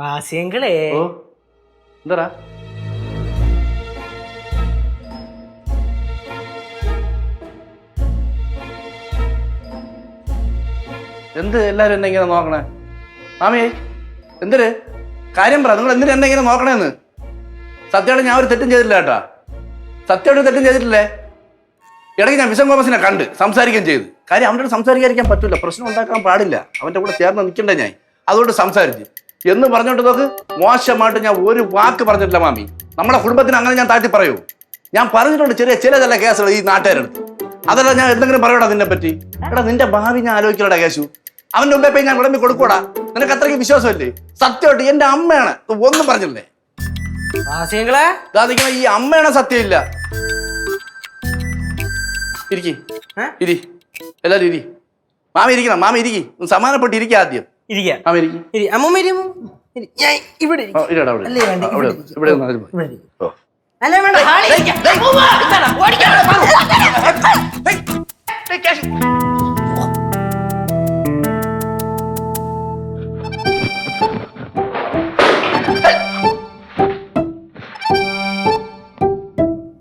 വാസ്യങ്ങളെ എന്താ എന്ത് എല്ലാരും എന്നെ ഇങ്ങനെ നോക്കണേ? മാമി എന്തിന് കാര്യം പറ, നിങ്ങൾ എന്തിനാ എന്നെ ഇങ്ങനെ നോക്കണേന്ന്? സത്യമായിട്ട് ഞാൻ ഒരു തെറ്റും ചെയ്തിട്ടില്ല കേട്ടാ, സത്യമായിട്ട് തെറ്റും ചെയ്തിട്ടില്ലേ. ഇടയ്ക്ക് ഞാൻ വിഷം കോമസിനെ കണ്ട് സംസാരിക്കുകയും ചെയ്തു. കാര്യം അവൻ്റെ സംസാരിക്കാതിരിക്കാൻ പറ്റില്ല, പ്രശ്നം ഉണ്ടാക്കാൻ പാടില്ല, അവൻ്റെ കൂടെ ചേർന്ന് നിൽക്കണ്ടേ ഞാൻ, അതുകൊണ്ട് സംസാരിച്ച് എന്ന് പറഞ്ഞോണ്ട് നോക്ക്. മോശമായിട്ട് ഞാൻ ഒരു വാക്ക് പറഞ്ഞിട്ടില്ല മാമി. നമ്മുടെ കുടുംബത്തിന് അങ്ങനെ ഞാൻ താഴ്ത്തി പറയൂ? ഞാൻ പറഞ്ഞിട്ടുണ്ട് ചിലതല്ല കേസുകൾ ഈ നാട്ടുകാരെടുത്ത്. അതല്ല ഞാൻ എന്തെങ്കിലും പറയടാ നിന്നെ പറ്റി? എടാ നിന്റെ ഭാവി ഞാൻ ആലോചിക്കലടാ കേശു. അവന്റെ മുമ്പേ പോയി ഞാൻ വിളമ്പി കൊടുക്കൂടാ? നിനക്ക് അത്രയ്ക്ക് വിശ്വാസമല്ലേ? സത്യമായിട്ട് എന്റെ അമ്മയാണ്, ഒന്നും പറഞ്ഞില്ലേ? ഈ അമ്മയാണ് സത്യമില്ല. ഇരിക്കി ഇരി, എല്ലാരും ഇരി. മാമി ഇരിക്കണം, മാമി ഇരിക്കി, സമാനപ്പെട്ട് ഇരിക്കുക ആദ്യം. മാമി ഇരിക്കി. ഇവിടെ